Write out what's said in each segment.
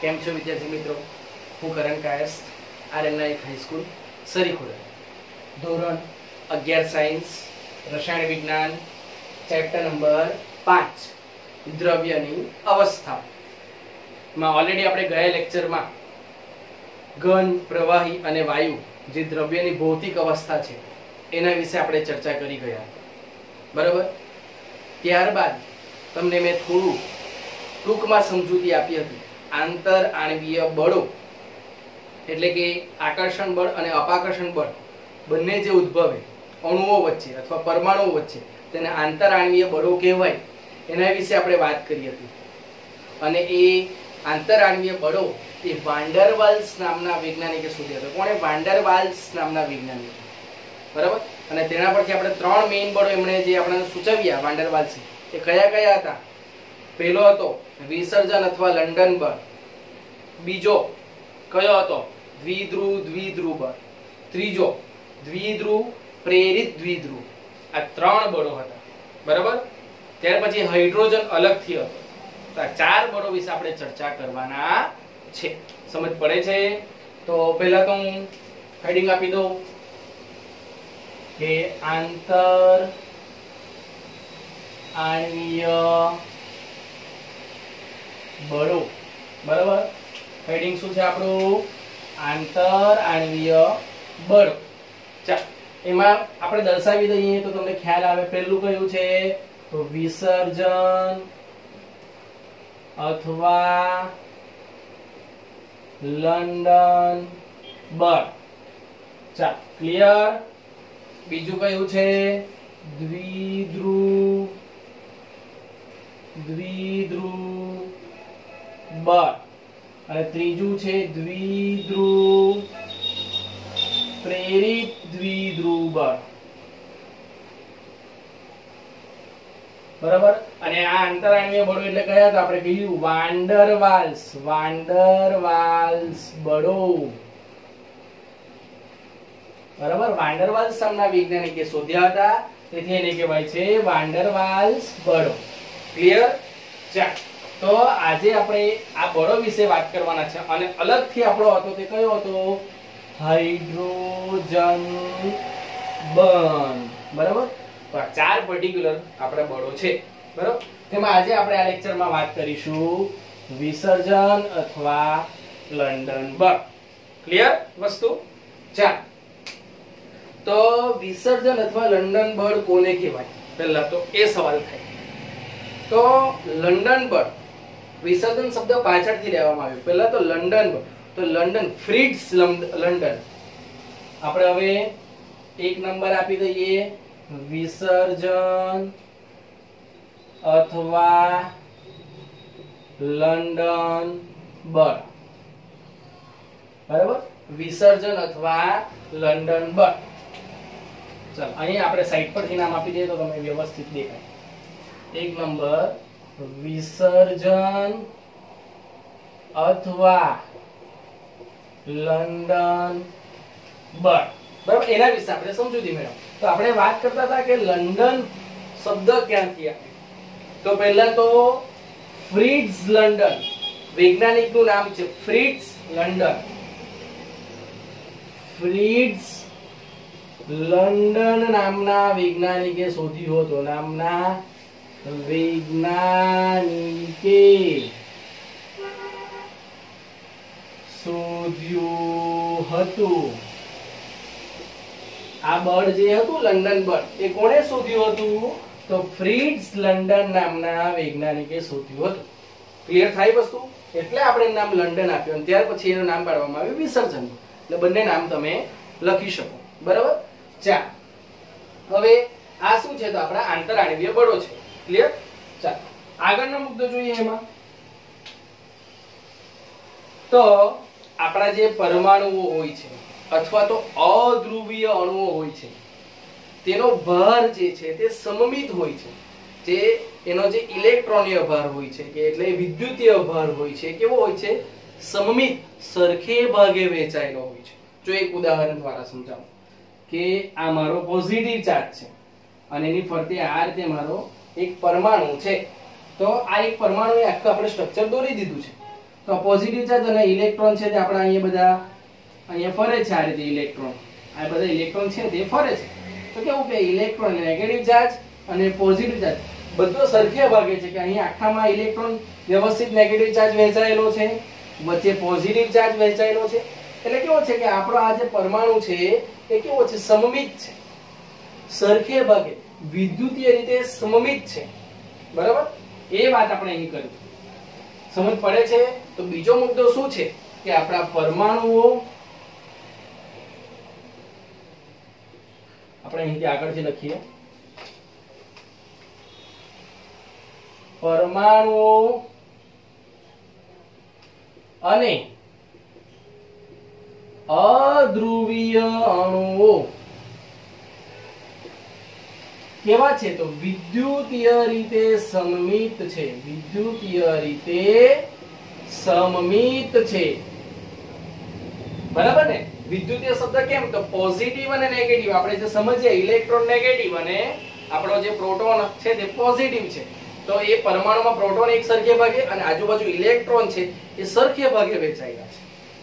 કેમ છો વિદ્યાર્થી મિત્રો? હું કરણ કાયસ્થ, આરએનઆઈ હાઈસ્કૂલ સરીખોડા, ધોરણ 11 સાયન્સ રસાયણ વિજ્ઞાન, ચેપ્ટર નંબર 5 દ્રવ્યની અવસ્થા માં ઓલરેડી આપણે ગયા લેક્ચરમાં ઘન, પ્રવાહી અને વાયુ જે દ્રવ્યની ભૌતિક અવસ્થા છે એના વિશે આપણે ચર્ચા કરી ગયા, બરાબર? ત્યારબાદ તમને મેં થોડું ટૂંકમાં સમજૂતી આપી હતી. આંતર આણ્વીય બળો એટલે કે આકર્ષણ બળ અને અપાકર્ષણ બળ બંને જે ઉદ્ભવે અણુઓ વચ્ચે અથવા પરમાણુઓ વચ્ચે તેને આંતર આણ્વીય બળો કહેવાય. એના વિશે આપણે વાત કરી હતી. અને એ આંતર આણ્વીય બળો એ વાન ડર વાલ્સ નામના વૈજ્ઞાનિકે શોધ્યા હતા. કોણે? વાન ડર વાલ્સ નામના વૈજ્ઞાનિકે, બરાબર? અને તેના પરથી આપણે 3 મેઇન બળો એમણે જે આપણને સૂચવ્યા વાન ડર વાલ્સે, એ કયા કયા હતા? પહેલો હતો વિસર્જન અથવા લંડન બળ. બીજો કયો હતો? દ્વિધ્રુવ બળ. ત્રીજો દ્વિધ્રુવ પ્રેરિત દ્વિધ્રુવ. આ 3 બળો હતા, બરાબર? ત્યાર પછી હાઇડ્રોજન અલગથી હતો. તો આ 4 બળો વિશે આપણે ચર્ચા કરવાના છે. સમજ પડે છે? તો પહેલા તો હું હેડિંગ આપી દઉં કે આંતર આણ્વીય બળો, બરાબર? હેડિંગ શું છે આપણું? આંતર આણ્વીય બળો. ચાલ, એમાં આપણે દર્શાવી દઈએ તો તમને ખ્યાલ આવે. પહેલું કયું છે? તો વિસર્જન અથવા લંડન બળ. ચાલ, ક્લિયર? બીજું કયું છે? દ્વિધ્રુવ બળ. અને ત્રીજું છે દ્વિધ્રુવ પ્રેરિત દ્વિધ્રુવ બળ, બરાબર? અને આ આંતરાણ્વીય બળો એટલે કયા હતા? આપણે કહ્યું વાન ડર વાલ્સ બળો, બરાબર? વાન ડર વાલ્સ નામના વૈજ્ઞાનિકે શોધ્યા હતા, તેથી એને કહેવાય છે વાન ડર વાલ્સ બળો. ક્લિયર? ચાલ, તો આજે આપણે આ બળો વિશે વાત કરવાના છે. અને અલગથી આપણો હતો તે કયો હતો? હાઇડ્રોજન બંધ, બરાબર? તો આ 4 પર્ટિક્યુલર આપણે બળો છે, બરાબર? તેમાં આજે આપણે આ લેક્ચરમાં વાત કરીશું વિસર્જન અથવા લંડન બળ. ક્લિયર વસ્તુ? ચાલ, તો વિસર્જન અથવા લંડન બળ કોને કહેવાય? પહેલા તો એ સવાલ થાય. તો લંડન બળ, વિસર્જન શબ્દ પાછળથી લેવામાં આવ્યો. પહેલા તો લંડન બળ. તો લંડન, ફ્રિટ્ઝ લંડન. આપણે હવે 1 નંબર આપી દઈએ, વિસર્જન અથવા લંડન બળ, બરાબર? વિસર્જન અથવા લંડન બળ. ચાલો, અહીં આપણે સાઈડ પરથી નામ આપી દઈએ તો તમને વ્યવસ્થિત દેખાય. 1 નંબર વિસર્જન અથવા લંડન બળ, બરાબર? એના વિશે આપણે સમજૂતી મેળવો. તો આપણે વાત કરતા હતા કે લંડન શબ્દ ક્યાંથી આવ્યો? તો પહેલા તો ફ્રિટ્ઝ લંડન, વૈજ્ઞાનિકનું નામ છે ફ્રિટ્ઝ લંડન. ફ્રિટ્ઝ લંડન નામના વૈજ્ઞાનિકે શોધ્યું હતું. નામના વૈજ્ઞાનિકે શોધ્યું હતું. આ બળ જે હતું લંડન બળ, એ કોણે શોધ્યું હતું? તો ફ્રિટ્ઝ લંડન નામના વૈજ્ઞાનિકે શોધ્યું હતું. ક્લિયર થાય વસ્તુ? એટલે આપણે નામ લંડન આપ્યું. ત્યાર પછી એનું નામ પાડવામાં આવ્યું વિસર્જન. એટલે બંને નામ તમે લખી શકો, બરાબર? ચાલ, હવે આ શું છે? તો આપણા આંતર આણ્વીય બળો છે. ક્લિયર? ચાલ, આગળનો મુદ્દો જોઈએ. એમાં તો આપણા જે પરમાણુઓ હોય છે અથવા તો અધ્રુવીય અણુઓ હોય છે, તેનો ભાર જે છે તે સમમિત હોય છે. જે એનો જે ઇલેક્ટ્રોનીય ભાર હોય છે કે એટલે વિદ્યુતીય ભાર હોય છે, કેવો હોય છે? સમમિત, સરખે ભાગે વહેંચાયેલો હોય છે. જો એક ઉદાહરણ દ્વારા સમજાવું કે આ મારો પોઝિટિવ ચાર્જ છે અને એની ફરતે આ રીતે મારો એક પરમાણુ છે. તો આ એક પરમાણુ આખું આપણે સ્ટ્રક્ચર દોરી દીધું છે. તો પોઝિટિવ ચાર્જ અને ઇલેક્ટ્રોન છે તે આપણા અહીંયા બધા અહીંયા ફરે છે. આ રીતે ઇલેક્ટ્રોન, આ બધા ઇલેક્ટ્રોન છે તે ફરે છે. તો કેવું કે ઇલેક્ટ્રોન નેગેટિવ ચાર્જ અને પોઝિટિવ ચાર્જ બધો સરખે ભાગે છે. કે અહીંયા આખામાં ઇલેક્ટ્રોન વ્યવસ્થિત નેગેટિવ ચાર્જ વહેંચાયેલો છે, વચ્ચે પોઝિટિવ ચાર્જ વહેંચાયેલો છે. એટલે કેવો છે કે આપણો આ જે પરમાણુ છે એ કેવો છે, સમમિત છે, સરખે ભાગે વિદ્યુતીય રીતે સમમિત છે. બરાબર, એ વાત આપણે અહીં કરી. સમજ પડે છે? તો બીજો મુદ્દો શું છે કે આપણા પરમાણુઓ, આપણે અહીંથી આગળથી લખીએ, પરમાણુઓ અને અધ્રુવીય અણુઓ કેવા છે? તો વિદ્યુતીય રીતે સમમિત છે. વિદ્યુતીય રીતે સમમિત છે. બરાબર ને? વિદ્યુતીય શબ્દ કેમ? તો પોઝિટિવ અને નેગેટિવ આપણે જે સમજીએ, ઇલેક્ટ્રોન નેગેટિવ અને આપણો જે પ્રોટોન છે તે પોઝિટિવ છે. તો એ પરમાણુમાં પ્રોટોન એક સરખે ભાગે અને આજુબાજુ ઇલેક્ટ્રોન છે એ સરખે ભાગે વહેંચાયેલા છે.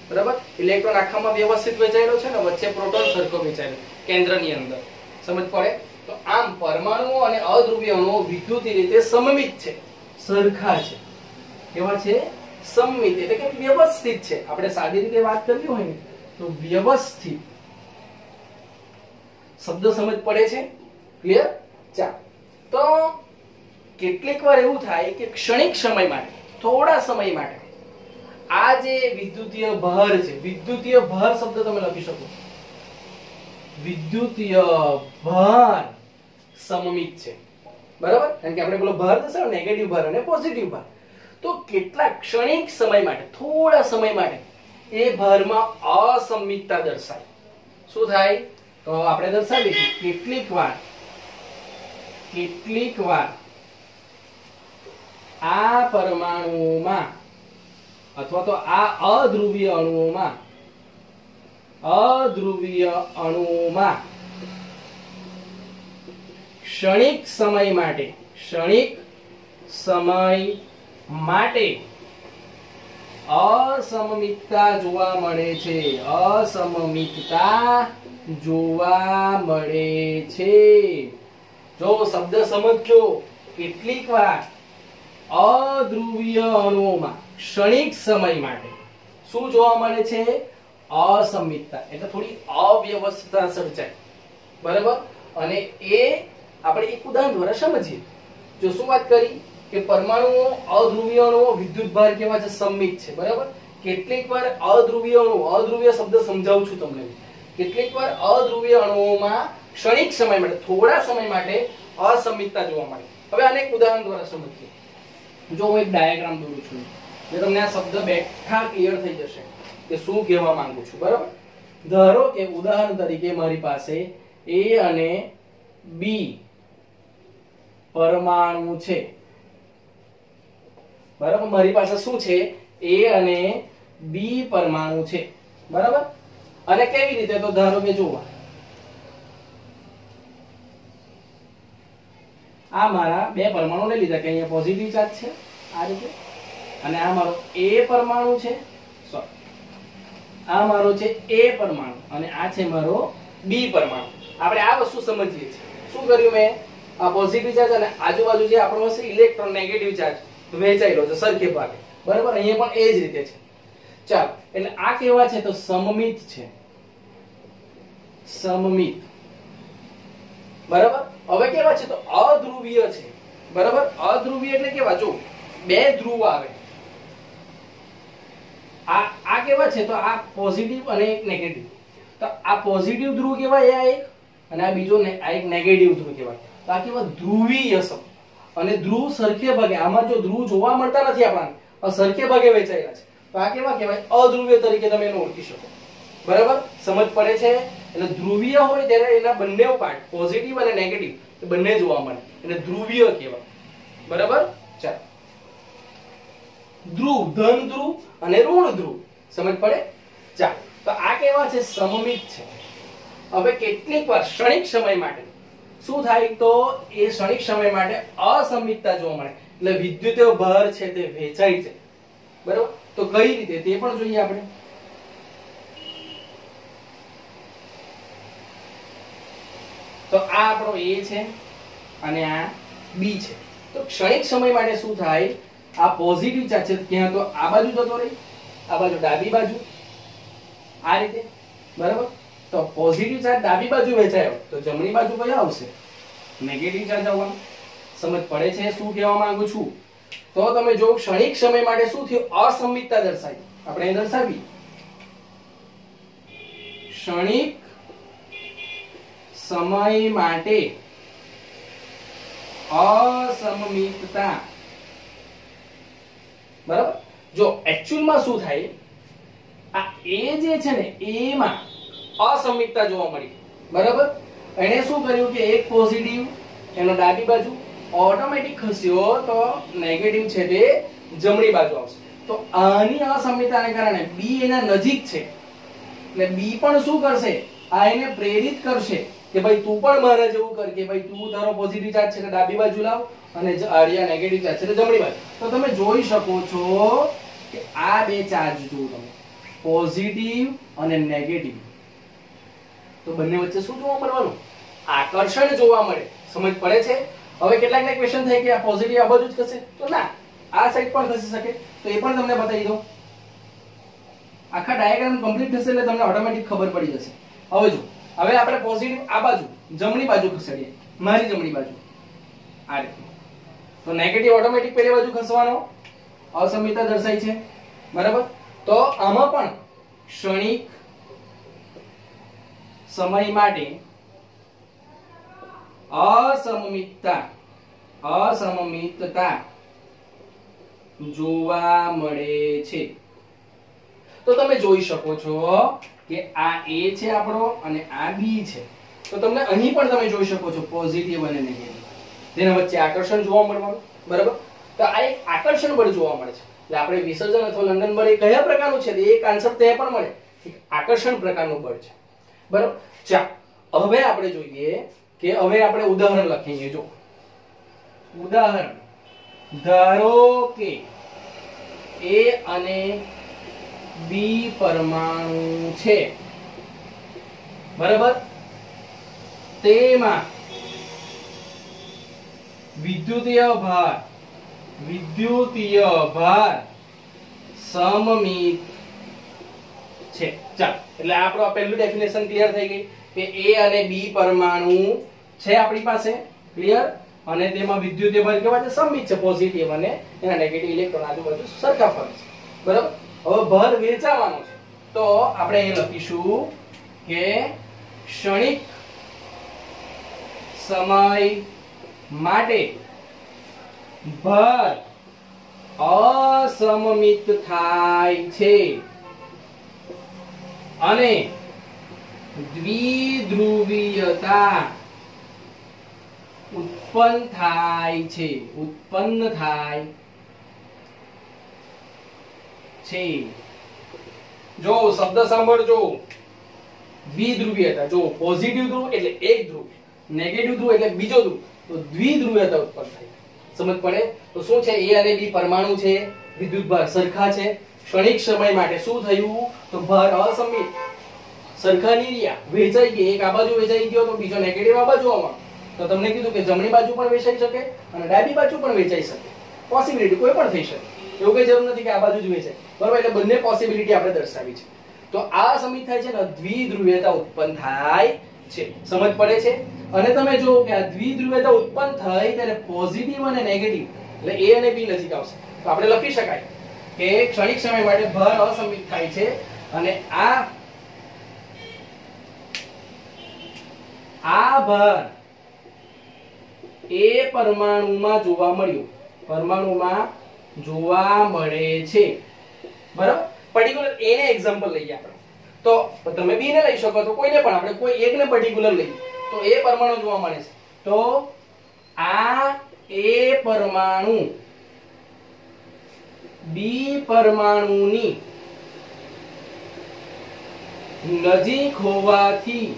બરાબર, ઇલેક્ટ્રોન આખામાં વ્યવસ્થિત વહેંચાયેલો છે ને વચ્ચે પ્રોટોન સરખો વહેંચાયેલો કેન્દ્રની અંદર. સમજ પડે? તો આમ પરમાણુઓ અને અધ્રુવીય અણુઓ વિદ્યુતીય રીતે સમમિત છે, સરખા છે. કેવા છે? સમમિત એટલે કે વ્યવસ્થિત છે. આપણે સાદી રીતે વાત કરવી હોય ને તો વ્યવસ્થિત શબ્દ સમજ પડે છે? ક્લિયર? ચાલો, તો કેટલીક વાર એવું થાય કે ક્ષણિક સમય માટે, થોડા સમય માટે આ જે વિદ્યુતીય ભાર છે, વિદ્યુતીય ભાર શબ્દ તમે લખી શકો, વિદ્યુતીય ભાર સમમિત છે. બરાબર, કારણ કે આપણે પેલો ભાર દર્શાવ્યો નેગેટિવ ભાર અને પોઝિટિવ ભાર. તો કેટલાક ક્ષણિક સમય માટે, થોડા સમય માટે એ ભારમાં અસમિતતા દર્શાય. શું થાય? તો આપણે દર્શાવીએ કે કેટલીક વાર આ પરમાણુઓમાં અથવા તો આ અધ્રુવીય અણુઓમાં ક્ષણિક સમય માટે અસમમિતતા જોવા મળે છે. અસમમિતતા જોવા મળે છે. જો શબ્દ સમજજો, કેટલીક વાર અધ્રુવીય અણુઓમાં ક્ષણિક સમય માટે શું જોવા મળે છે? અસમમિતતા, એટલે થોડી અવ્યવસ્થા સર્જાય. બરાબર, અને એ આપણે એક ઉદાહરણ દ્વારા સમજીએ. જો શું વાત કરી કે પરમાણુઓ, અધ્રુવીય અણુઓ વિદ્યુતભાર કેવા છે? સમમિત છે. બરાબર, કેટલીક વાર અધ્રુવીય અણુ, અધ્રુવીય શબ્દ સમજાવું છું તમને. કેટલીક વાર અધ્રુવીય અણુઓમાં ક્ષણિક સમય માટે, થોડા સમય માટે અસમમિતતા જોવા મળે. હવે આને એક ઉદાહરણ દ્વારા સમજીએ. જો હું એક ડાયાગ્રામ દોરું છું, જે તમને આ શબ્દ બેઠા ક્લિયર થઈ જશે કે શું કહેવા માંગુ છું. બરાબર, ધારો કે ઉદાહરણ તરીકે મારી પાસે A અને B પરમાણુ છે. બરાબર, મારી પાસે શું છે? A અને B પરમાણુ છે. બરાબર, અને કેવી રીતે? તો ધારો કે જુઓ, આ મારા બે પરમાણુ લઈ લીધા કે અહીંયા પોઝિટિવ ચાર્જ છે આ રીતે, અને આ મારો A પરમાણુ છે, આ મારો છે A પરમાણુ અને આ છે મારો B પરમાણુ. આપણે આ વસ્તુ સમજીએ છીએ. શું કર્યું મેં? આ પોઝિટિવ ચાર્જ અને આજુબાજુ જે આપણો હશે ઇલેક્ટ્રોન નેગેટિવ ચાર્જ વહેંચાયેલો છે સરખે ભાગે. બરાબર, અહીંયા પણ એ જ રીતે છે. ચાલો, એટલે આ કેવા છે? તો સમમિત છે. સમમિત. બરાબર, હવે કેવા છે? તો અધ્રુવીય છે. બરાબર, અધ્રુવીય એટલે કેવા? જો બે ધ્રુવ આવે, આ કેવા છે? તો આ પોઝિટિવ અને એક નેગેટિવ. તો આ પોઝિટિવ ધ્રુવ કહેવાય આ એક, અને આ બીજો આ એક નેગેટિવ ધ્રુવ કહેવાય. તો આ કેવા? ધ્રુવીય શબ્દ. અને ધ્રુવ સરખે ભાગે, આમાં જો ધ્રુવ જોવા મળતા નથી આપણને, સરખે ભાગે વહેંચાયેલા છે, તો આ કેવા કહેવાય? અધ્રુવીય તરીકે તમે એને ઓળખી શકો. બરાબર, સમજ પડે છે? એટલે ધ્રુવીય હોય ત્યારે એના બંને પાર્ટ, પોઝિટિવ અને નેગેટિવ, એ બંને જોવા મળે, એટલે ધ્રુવીય કહેવાય. બરાબર, ચાલો, ધ્રુવ, ધન ધ્રુવ અને ઋણ ધ્રુવ. સમજ પડે? ચાલો, તો આ કેવા છે? સમમિત છે. હવે કેટલીક વાર ક્ષણિક સમય માટે શું થાય? તો એ ક્ષણિક સમય માટે અસમમિતતા જોવા મળે, એટલે વિદ્યુતીય ભાર છે તે વહેંચાય છે. બરાબર. તો કઈ રીતે તે પણ જોઈએ આપણે. તો આ આપણો A છે અને આ B છે. તો ક્ષણિક સમય માટે શું થાય, આ પોઝિટિવ ચાર્જ છે ક્યાં તો આ બાજુ જતો રહી, આ બાજુ ડાબી બાજુ, આ રીતે. બરાબર. તો પોઝિટિવ ચાર્જ ડાબી બાજુ વેચાયો તો જમણી બાજુ કયો આવશે, નેગેટિવ ચાર્જ આવવાનો. સમજ પડે છે શું કહેવા માંગુ છું? તો તમે જો ક્ષણિક સમય માટે શું થયું, અસંમિતતા દર્શાવી. આપણે એ દર્શાવી ક્ષણિક સમય માટે અસમમિતતા. બરાબર. જો એક્ચ્યુઅલમાં શું થાય, આ એ જે છે ને એમાં અસમમિતતા જોવા મળી. બરાબર. એને શું કર્યું કે એક પોઝિટિવ એનો ડાબી બાજુ ઓટોમેટિક ખસ્યો તો નેગેટિવ છે તે જમણી બાજુ આવશે. તો આની અસમમિતતાને કારણે બી એના નજીક છે એટલે બી પણ શું કરશે, આ એને પ્રેરિત કરશે કે ભાઈ તું પણ મારા જેવું કર, કે ભાઈ તું તારો પોઝિટિવ ચાર્જ છે એટલે ડાબી બાજુ લાવ અને આડિયા નેગેટિવ ચાર્જ છે એટલે જમણી બાજુ. તો તમે જોઈ શકો છો કે આ બે ચાર્જ જુઓ તમે, પોઝિટિવ અને નેગેટિવ. તો બંને વચ્ચે શું જોવા મળવાનું, આકર્ષણ જોવા મળે. સમજ પડે છે? હવે કેટલાક ને ક્વેશ્ચન થાય કે આ પોઝિટિવ આ બાજુ જ ખસે, તો ના, આ સાઈડ પણ ખસી શકે. તો એ પણ તમને બતાવી દઉં. આખા ડાયાગ્રામ કમ્પ્લીટ થશે એટલે તમને ઓટોમેટિક ખબર પડી જશે. હવે જો, હવે આપણે પોઝિટિવ આ બાજુ જમણી બાજુ ખસેડીએ, મારી જમણી બાજુ આ રીતે. તો નેગેટિવ ઓટોમેટિક પેલી બાજુ ખસવાનો, અસમમિતતા દર્શાય છે. બરાબર. તો આમાં પણ ક્ષણિક સમય માટે અસમમિતતા જોવા મળે છે. તો તમે જોઈ શકો છો કે આ A છે આપણો અને આ B છે. તો તમને અહીં પણ તમે જોઈ શકો છો પોઝિટિવ અને નેગેટિવ, જેના વચ્ચે આકર્ષણ જોવા મળવાનું. બરાબર. તો આ એક આકર્ષણ બળ જોવા મળે છે. એટલે આપણે વિસર્જન અથવા લંડન બળ એ કયા પ્રકારનું છે, એક આન્સર તે પણ મળે, એક આકર્ષણ પ્રકારનું બળ છે. બરાબર. ચાલો હવે આપણે જોઈએ કે હવે આપણે ઉદાહરણ લખીએ. જો ઉદાહરણ, ધારો કે A અને B પરમાણુ છે. બરાબર. તેમાં વિદ્યુતીય ભાર સમમિત છે. ચાલો, એટલે આપણો પહેલું ડેફિનેશન ક્લિયર થઈ ગઈ કે A અને B પરમાણુ છે આપણી પાસે. ક્લિયર. અને તેમાં વિદ્યુતીય ભાર કેવા છે, સમમિત છે. પોઝિટિવ અને એના નેગેટિવ ઇલેક્ટ્રોન આજુબાજુ સરખા ફરે છે. બરાબર. હવે ભાર વેચાવાનો છે તો આપણે એ લખીશું કે ક્ષણિક સમય માટે ભાર અસમમિત થાય છે અને દ્વિધ્રુવીયતા ઉત્પન્ન થાય છે. જો શબ્દ સાંભળજો, દ્વિધ્રુવીયતા. જો પોઝિટિવ ધ્રુવ એટલે એક ધ્રુવ, નેગેટિવ ધ્રુવ એટલે બીજો ધ્રુવ, તો દ્વિધ્રુવીયતા ઉત્પન્ન થાય. સમજ પડે? તો શું છે, A અને B પરમાણુ છે, વિદ્યુત ભાર સરખા છે. ક્ષણિક સમય માટે શું થયું, તો ભાર અસમમિત સરખા નહીં રહ્યા, વેચાઈ ગઈ. એક આ બાજુ વેચાઈ ગયો તો બીજો નેગેટિવ આ બાજુ આવવાનો. તો તમને કીધું કે જમણી બાજુ પણ વેચાઈ શકે અને ડાબી બાજુ પણ વેચાઈ શકે. પોસિબિલિટી કોઈ પણ થઈ શકે, એવું કઈ જરૂર નથી કે આ બાજુ જ વેચાય. બરાબર. એટલે બંને પોસિબિલિટી આપણે દર્શાવી છે. તો આ સમિત થાય છે ને દ્વિધ્રુવીયતા ઉત્પન્ન થાય છે. સમજ પડે છે? અને તમે જો કે આ દ્વિધ્રુવીયતા ઉત્પન્ન થઈ ત્યારે પોઝિટિવ અને નેગેટિવ એટલે A અને B નજીક આવશે. તો આપણે લખી શકાય કે ક્ષણિક સમય માટે ભાર અસમિત થાય છે અને આ ભાર એ પરમાણુમાં જોવા મળે છે. બરાબર. પર્ટિક્યુલર A ને એક્ઝામ્પલ લઈએ આપણે, તો તમે B ને લઈ શકો છો, કોઈને પણ, આપણે કોઈ એકને પર્ટિક્યુલર લઈએ તો A પરમાણુ જોવા મળે છે. તો આ A પરમાણુ B પરમાણુની નજીક હોવાથી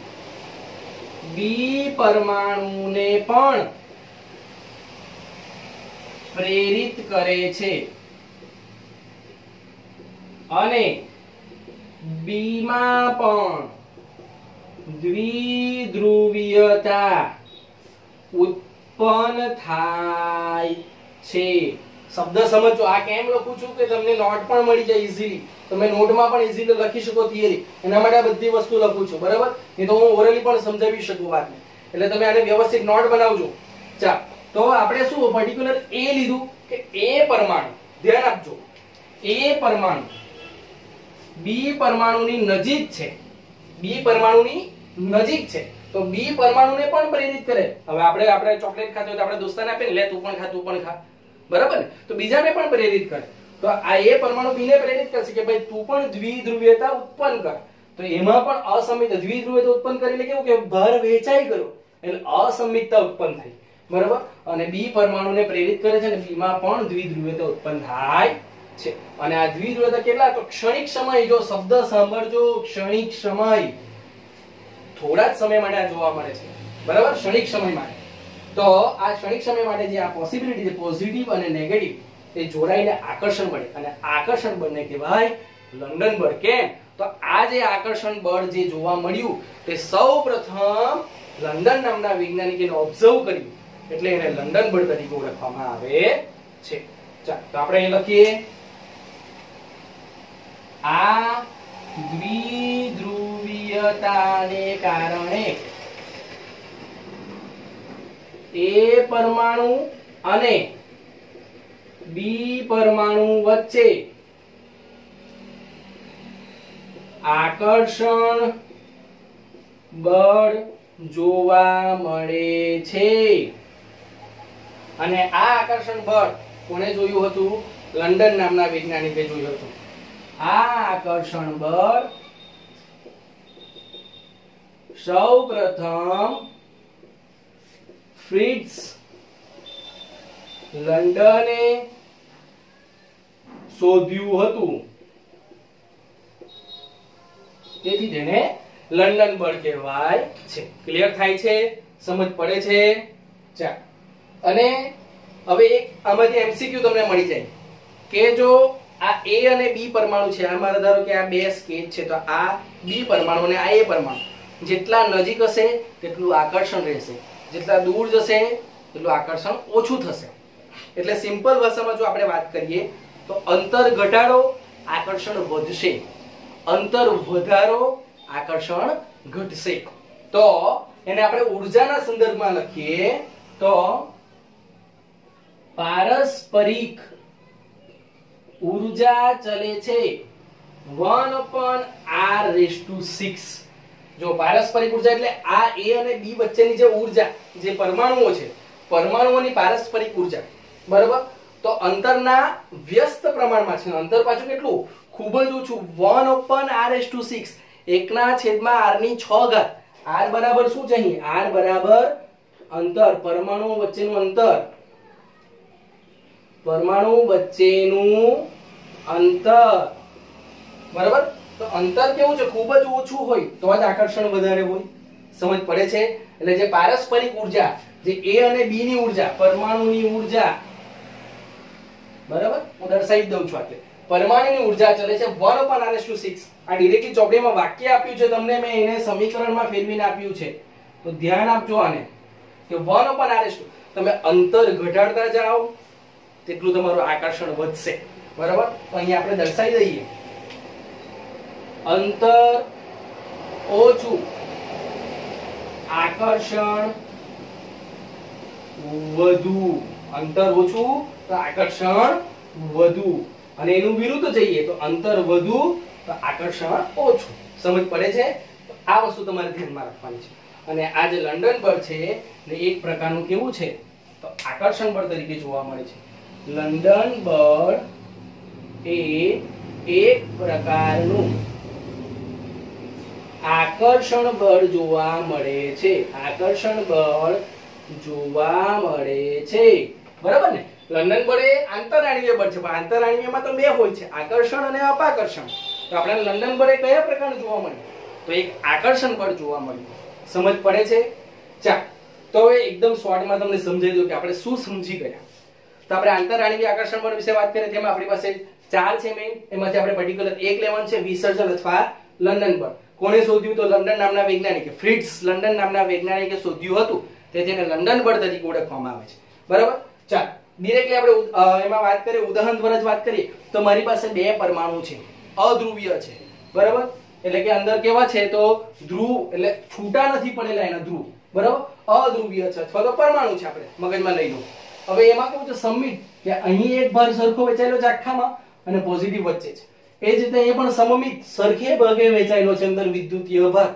B પરમાણુને પણ પ્રેરિત કરે છે. અને બી માં પણ દ્વિધ્રુવીયતા ઉત્પન્ન થાય છે. શબ્દ સમજો. આ કેમ લખું છું કે તમને નોટ પણ મળી જાય ઈઝીલી, તમે નોટમાં પણ ઈઝીલી લખી શકો થિયરી. એના માટે આ બધી વસ્તુ લખું છું, બરાબર? નહીં તો હું ઓરલી પણ સમજાવી શકું વાતને. એટલે તમે આને વ્યવસ્થિત નોટ બનાવજો. ચાલ, તો આપણે શું પર્ટિક્યુલર એ લીધું કે એ પરમાણુ, ધ્યાન આપજો, એ પરમાણુ બી પરમાણુની નજીક છે. બી પરમાણુની નજીક છે તો બી પરમાણુને પણ પ્રેરિત કરે. હવે આપણે ચોકલેટ ખાતો હોય તો આપણે દોસ્તાને આપીએ ને, લે તું પણ ખા, તું પણ ખા, બરાબર ને? તો બીજાને પણ પ્રેરિત કરે. તો આ એ પરમાણુ બી ને પ્રેરિત કરશે કે ભાઈ તું પણ દ્વિધ્રુવીયતા ઉત્પન્ન કર. તો એમાં પણ અસમિતતા, દ્વિધ્રુવીયતા ઉત્પન્ન કરીને કેવું કે ભાર વહેંચાઈ ગયો એટલે અસમિતતા ઉત્પન્ન થઈ, બરાબર? અને બી પરમાણુને પ્રેરિત કરે છે અને બી માં પણ દ્વિધ્રુવીયતા ઉત્પન્ન થાય છે. અને આ દ્વિધ્રુવીયતા કેટલા? તો ક્ષણિક સમય, જો શબ્દ સાંભળજો, ક્ષણિક સમય, થોડા જ સમય માટે આ જોવા મળે છે, બરાબર? ક્ષણિક સમય માટે. તો આ ક્ષણિક સમય માટે જે આ પોસિબિલિટી છે, પોઝિટિવ અને નેગેટિવ, એ જોડાઈને આકર્ષણ બળ, અને આકર્ષણ બળને કહેવાય લંડન બળ. કેમ? તો આ જે આકર્ષણ બળ જે જોવા મળ્યું તે સૌપ્રથમ લંડન નામના વૈજ્ઞાનિકે ઓબ્ઝર્વ કર્યું, એટલે એને લંડન બળ તરીકે ઓળખવામાં આવે છે. ચાલો, તો આપણે અહીં લખીએ, આ દ્વિધ્રુવીયતાને કારણે એ પરમાણુ અને બી પરમાણુ વચ્ચે આકર્ષણ બળ જોવા મળે છે. અને આ આકર્ષણ બળ કોને જોયું હતું? લંડન નામના વૈજ્ઞાનિકે જોયું હતું. આ આકર્ષણ બળ સૌપ્રથમ ફ્રિટ્ઝ લંડને શોધ્યું હતું, તેથી તેને લંડન બળ કહેવાય છે. ક્લિયર થાય છે? સમજ પડે છે? ચાલો, અને હવે એક આમાંથી એમસીક્યુ તમને મળી જાય કે જો આ એ અને બી પરમાણુ છે, આમાં ધારો કે આ બે સ્કેચ છે, તો આ બી પરમાણુ અને આ એ પરમાણુ જેટલા નજીક હશે તેટલું આકર્ષણ રહેશે, જેટલા દૂર જશે એટલું આકર્ષણ ઓછું થશે. એટલે સિમ્પલ ભાષામાં જો આપણે વાત કરીએ તો અંતર ઘટાડો આકર્ષણ વધશે, અંતર વધારો આકર્ષણ ઘટશે. તો એને આપણે ઊર્જાના સંદર્ભમાં લખીએ તો પારસ્પરિક ઊર્જા ચલે છે 1/r⁶. જો પારસ્પરિક ઊર્જા એટલે આ એ અને બી વચ્ચેની જે ઊર્જા, જે પરમાણુઓ છે, પરમાણુઓની પારસ્પરિક ઊર્જા, બરાબર? તો અંતરના વ્યસ્ત પ્રમાણમાં છે. અંતર પાછું કેટલું? ખૂબ જ ઓછું, 1/r⁶. 1/r⁶. r બરાબર શું છે અહીં? r બરાબર અંતર, પરમાણુઓ વચ્ચેનું અંતર, પરમાણુ વચ્ચેનું અંતર, બરાબર? તો અંતર કેવું છે? ખૂબ જ ઓછું હોય તો જ આકર્ષણ વધારે હોય. સમજ પડે છે? એટલે જે પારસ્પરિક ઊર્જા, જે એ અને બી ની ઊર્જા, પરમાણુની ઊર્જા, બરાબર? હું દર્શાવી દઉં છું. એટલે પરમાણુની ઊર્જા ચલે છે 1/r⁶. આ ડિરેક્ટલી ચોપડીમાં વાક્ય આપ્યું છે તમને, મેં એને સમીકરણમાં ફેરવીને આપ્યું છે, તો ધ્યાન આપજો આને કે 1/r⁶. તમે અંતર ઘટાડતા જાઓ તેટલું તમારું આકર્ષણ વધશે, બરાબર? તો અહીંયા આપણે દર્શાવી દઈએ, અંતર ઓછું આકર્ષણ વધુ, અંતર ઓછું તો આકર્ષણ વધુ, અને એનું વિરુદ્ધ જઈએ તો અંતર વધુ તો આકર્ષણ ઓછું. સમજ પડે છે? તો આ વસ્તુ તમારે ધ્યાનમાં રાખવાની છે. અને આ જે લંડન બળ છે ને એક પ્રકારનું કેવું છે? તો આકર્ષણ બળ તરીકે જોવા મળે છે. લંડન બળ એ એક પ્રકારનું આકર્ષણ બળ જોવા મળે છે. આકર્ષણ બળ જોવા મળે છે, બરાબર ને? લંડન બળ એ આંતરાણવીય બળ છે, પણ આંતરાણવીયમાં તો બે હોય છે, આકર્ષણ અને અપાકર્ષણ. તો આપણે લંડન બળ એ કયા પ્રકારનું જોવા મળ્યું? તો એક આકર્ષણ બળ જોવા મળ્યું. સમજ પડે છે? ચાલ, તો હવે એકદમ શોર્ટમાં તમને સમજાવી દઉં કે આપણે શું સમજી ગયા. તો આપણે આંતરઆણ્વિક આકર્ષણ બળ વિશે વાત કરીએ તેમાં આપણી પાસે 4 છે મેઈન, એમાંથી આપણે પર્ટિક્યુલર એક લેવાનું છે, વિસર્જન અથવા લંડન બળ. કોણે શોધ્યું? તો લંડન નામના વૈજ્ઞાનિકે, ફ્રિટ્ઝ લંડન નામના વૈજ્ઞાનિકે શોધ્યું હતું, તે તેને લંડન બળ તરીકે ઓળખવામાં આવે છે. બરાબર. ચાલ ડિરેક્ટલી આપણે એમાં વાત કરીએ, ઉદાહરણ દ્વારા જ વાત કરીએ તો મારી પાસે બે પરમાણુ છે, અધ્રુવીય છે. બરાબર, એટલે કે અંદર કેવા છે તો ધ્રુવ, એટલે છૂટા નથી પડેલા એના ધ્રુવ. બરાબર, અધ્રુવીય છે અથવા તો પરમાણુ છે, આપણે મગજમાં લઈ લો. હવે એમાં કેવું છે સમમિત, કે અહીં એક ભાર સરખો વેચાયેલો છે આખામાં અને પોઝિટિવ વચ્ચે છે. એ જ રીતે અહીં પણ સમમિત સરખે ભાગે વેચાયેલો છે અંદર વિદ્યુતીય ભાર.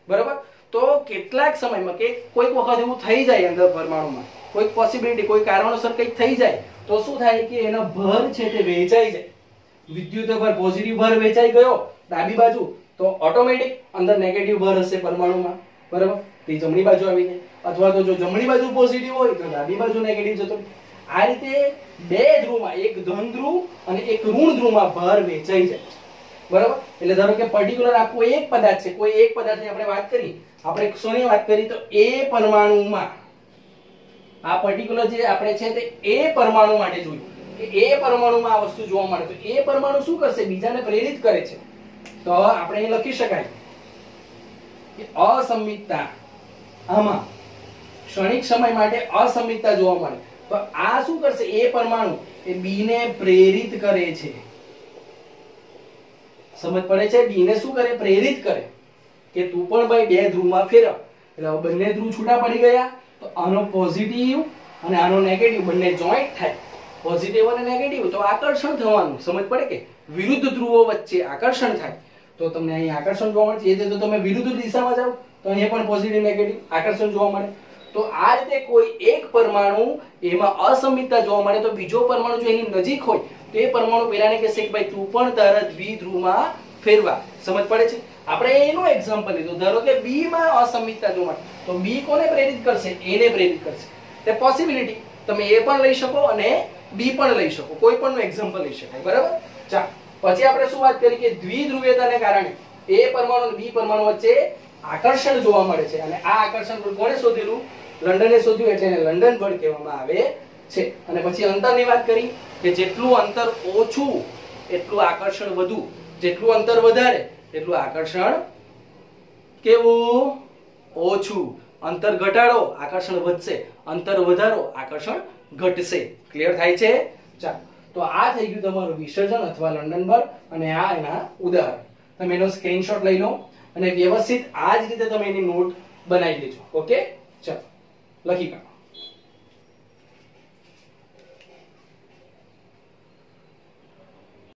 બરાબર, તો કેટલાક સમયમાં કે કોઈક વખત એવું થઈ જાય અંદર પરમાણુમાં, કોઈક પોસિબિલિટી, કોઈ કારણોસર કંઈક થઈ જાય તો શું થાય કે એનો ભાર છે તે વેચાઈ જાય. વિદ્યુતીય ભાર, પોઝિટિવ ભાર વેચાઈ ગયો ડાબી બાજુ, તો ઓટોમેટિક અંદર નેગેટિવ ભાર હશે પરમાણુમાં. બરાબર, તે જમણી બાજુ આવી જાય, અથવા તો જો જમણી બાજુ પોઝિટિવ હોય તો ડાબી બાજુ નેગેટિવ જતો. આ રીતે બે ધ્રુવમાં, એક ધન ધ્રુવ અને એક ઋણ ધ્રુવમાં ભાર વેચાઈ જાય. બરાબર, એટલે ધારો કે પર્ટિક્યુલર આ કોઈ એક પદાર્થ છે, કોઈ એક પદાર્થની આપણે વાત કરી, આપણે શોની વાત કરી તો એ પરમાણુમાં, આ પર્ટિક્યુલર જે આપણે છે તે એ પરમાણુ માટે જોયું કે એ પરમાણુમાં આ વસ્તુ જોવા મળે, તો એ પરમાણુ શું કરશે? બીજાને પ્રેરિત કરે છે. તો આપણે અહીં લખી શકાય કે અસમિતતા, આમાં ક્ષણિક સમય માટે અસમિતતા જોવા મળે. તો આ શું કરશે? એ પરમાણુ એ બી ને પ્રેરિત કરે છે. સમજ પડે છે? બી ને શું કરે? પ્રેરિત કરે કે તું પણ ભાઈ બે ધ્રુવમાં ફેરવ. એટલે બંને ધ્રુવ છૂટા પડી ગયા, તો આનો પોઝિટિવ અને આનો નેગેટિવ બંને જોઈન્ટ થાય, પોઝિટિવ અને નેગેટિવ, તો આકર્ષણ થવાનું. સમજ પડે કે વિરુદ્ધ ધ્રુવો વચ્ચે આકર્ષણ થાય, તો તમને અહીં આકર્ષણ જોવા મળે છે. એ રીતે તમે વિરુદ્ધ દિશામાં જાઓ તો અહીંયા પણ પોઝિટિવ નેગેટિવ આકર્ષણ જોવા મળે. તો આ રીતે કોઈ એક પરમાણુ એમાં અસમિતતા જોવા મળે, તો બીજો પરમાણુ જો એની નજીક હોય તો એ પરમાણુ પેલાને કહેશે કે ભાઈ તું પણ તારા દ્વિધ્રુવમાં ફેરવા. સમજ પડે છે? આપણે એનું એક્ઝામ્પલ લીધું, ધારો કે બી માં અસમિતતા જોવા મળે, તો બી કોને પ્રેરિત કરશે? એ ને પ્રેરિત કરશે. તે પોસિબિલિટી તમે એ પણ લઈ શકો અને બી પણ લઈ શકો, કોઈ પણ નું એક્ઝામ્પલ લઈ શકાય. બરાબર. ચાલ પછી આપણે શું વાત કરી કે દ્વિધ્રુવીયતાને કારણે એ પરમાણુ અને બી પરમાણુ વચ્ચે આકર્ષણ જોવા મળે છે, અને આ આકર્ષણ બળ કોણે શોધેલું? લંડને શોધ્યું, એટલે એને લંડન બળ કહેવામાં આવે છે. અને પછી અંતરની વાત કરી કે જેટલું અંતર ઓછું એટલું આકર્ષણ વધુ, જેટલું અંતર વધારે એટલું આકર્ષણ કેવું? ઓછું. અંતર ઘટાડો આકર્ષણ વધશે, અંતર વધારો આકર્ષણ ઘટશે. ક્લિયર થાય છે? ચાલો, તો આ થઈ ગયું તમારું વિસર્જન અથવા લંડન બળ, અને આ એના ઉદાહરણ. તમે એનો સ્ક્રીનશોટ લઈ લો અને વ્યવસ્થિત આ જ રીતે તમે એની નોટ બનાવી લેજો. ઓકે, ચાલો લખી કાઢો.